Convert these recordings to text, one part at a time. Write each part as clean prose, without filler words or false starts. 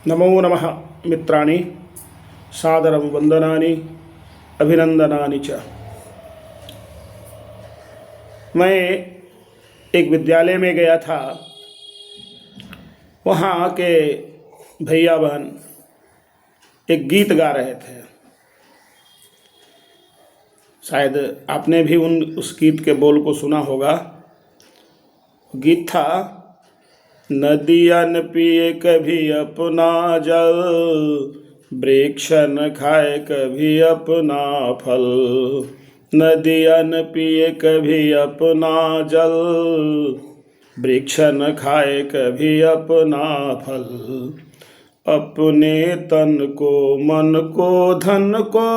नमो नमः मित्राणि सादरं वंदनानि अभिनंदनानि च। मैं एक विद्यालय में गया था। वहाँ के भैया बहन एक गीत गा रहे थे। शायद आपने भी उस गीत के बोल को सुना होगा। गीत था, नदियाँ न पिए कभी अपना जल, वृक्ष न खाए कभी अपना फल। नदियाँ न पिए कभी अपना जल, वृक्ष न खाए कभी अपना फल। अपने तन को, मन को, धन को,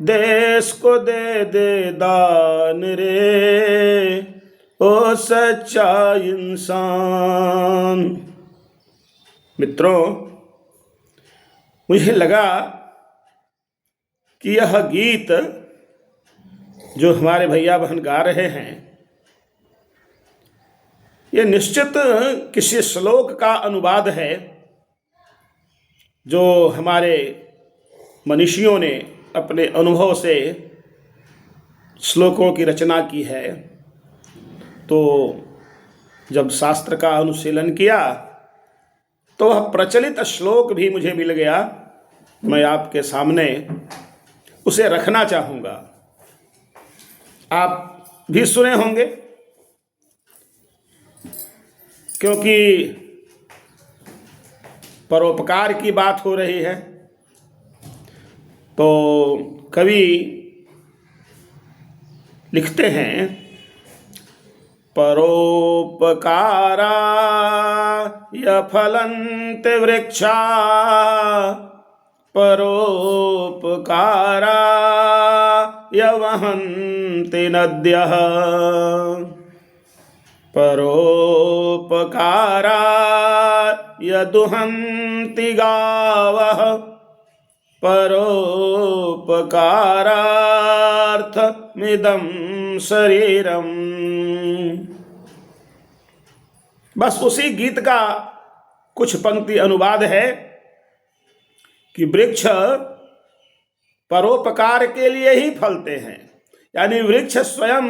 देश को दे दे दान रे, ओ सच्चा इंसान। मित्रों, मुझे लगा कि यह गीत जो हमारे भैया बहन गा रहे हैं, यह निश्चित किसी श्लोक का अनुवाद है जो हमारे मनीषियों ने अपने अनुभव से श्लोकों की रचना की है। तो जब शास्त्र का अनुशीलन किया तो वह प्रचलित श्लोक भी मुझे मिल गया। मैं आपके सामने उसे रखना चाहूँगा। आप भी सुने होंगे, क्योंकि परोपकार की बात हो रही है। तो कवि लिखते हैं, परोपकाराय फलन्ति वृक्षा, परोपकाराय वहन्ति नद्यः, परोपकाराय दुहन्ति गावः, परोपकारार्थमिदं शरीरम्। बस उसी गीत का कुछ पंक्ति अनुवाद है कि वृक्ष परोपकार के लिए ही फलते हैं। यानी वृक्ष स्वयं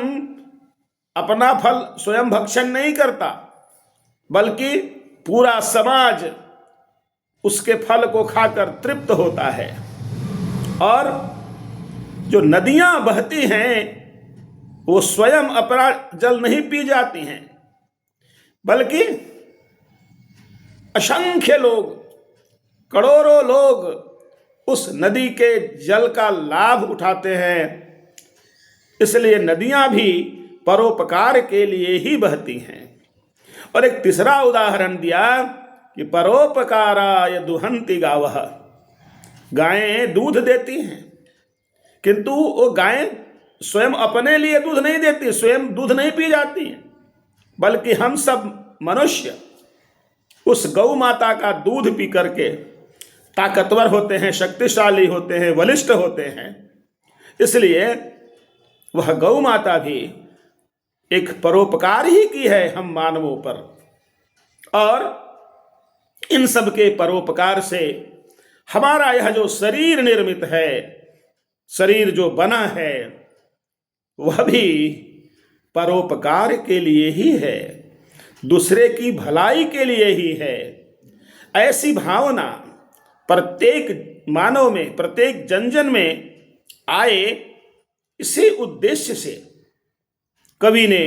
अपना फल स्वयं भक्षण नहीं करता, बल्कि पूरा समाज उसके फल को खाकर तृप्त होता है। और जो नदियां बहती हैं वो स्वयं अपना जल नहीं पी जाती हैं, बल्कि असंख्य लोग, करोड़ों लोग उस नदी के जल का लाभ उठाते हैं। इसलिए नदियां भी परोपकार के लिए ही बहती हैं। और एक तीसरा उदाहरण दिया कि परोपकाराय दुहन्ति गावः। गायें दूध देती हैं, किंतु वो गायें स्वयं अपने लिए दूध नहीं देती, स्वयं दूध नहीं पी जाती हैं, बल्कि हम सब मनुष्य उस गौ माता का दूध पी करके ताकतवर होते हैं, शक्तिशाली होते हैं, बलिष्ठ होते हैं। इसलिए वह गौ माता भी एक परोपकार ही की है हम मानवों पर। और इन सब के परोपकार से हमारा यह जो शरीर निर्मित है, शरीर जो बना है, वह भी परोपकार के लिए ही है, दूसरे की भलाई के लिए ही है। ऐसी भावना प्रत्येक मानव में, प्रत्येक जन में आए, इसी उद्देश्य से कवि ने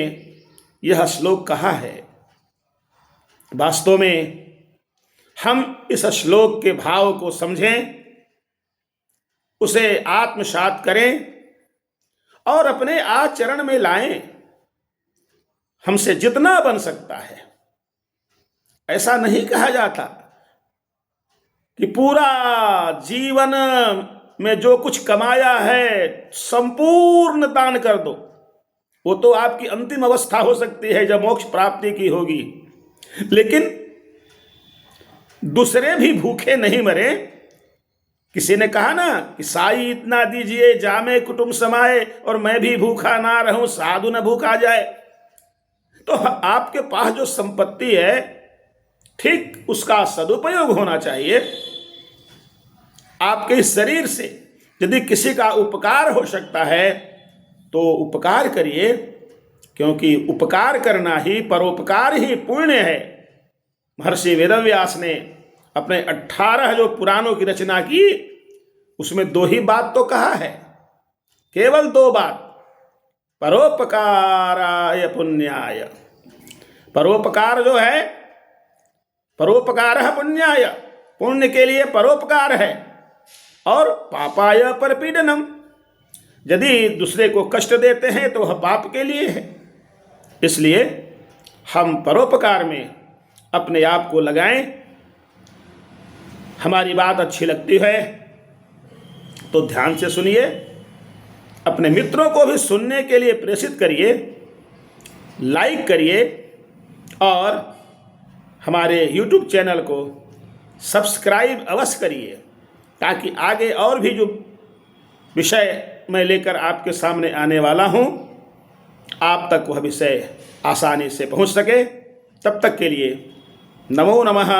यह श्लोक कहा है। वास्तव में हम इस श्लोक के भाव को समझें, उसे आत्मसात करें और अपने आचरण में लाएं। हमसे जितना बन सकता है। ऐसा नहीं कहा जाता कि पूरा जीवन में जो कुछ कमाया है संपूर्ण दान कर दो। वो तो आपकी अंतिम अवस्था हो सकती है जब मोक्ष प्राप्ति की होगी। लेकिन दूसरे भी भूखे नहीं मरे। किसी ने कहा ना कि साई इतना दीजिए जामे कुटुंब समाए, और मैं भी भूखा ना रहूं साधु न भूखा जाए। तो आपके पास जो संपत्ति है, ठीक उसका सदुपयोग होना चाहिए। आपके इस शरीर से यदि किसी का उपकार हो सकता है तो उपकार करिए, क्योंकि उपकार करना ही, परोपकार ही पुण्य है। महर्षि वेदव्यास ने अपने 18 जो पुराणों की रचना की, उसमें 2 ही बात तो कहा है, केवल 2 बात, परोपकाराय पुण्याय। परोपकार जो है, परोपकारः पुण्याय, पुण्य के लिए परोपकार है, और पापाय परपीडनम, यदि दूसरे को कष्ट देते हैं तो वह पाप के लिए है। इसलिए हम परोपकार में अपने आप को लगाएं। हमारी बात अच्छी लगती है तो ध्यान से सुनिए, अपने मित्रों को भी सुनने के लिए प्रेषित करिए, लाइक करिए, और हमारे YouTube चैनल को सब्सक्राइब अवश्य करिए, ताकि आगे और भी जो विषय मैं लेकर आपके सामने आने वाला हूँ, आप तक वह विषय आसानी से पहुँच सके। तब तक के लिए नमो नमः।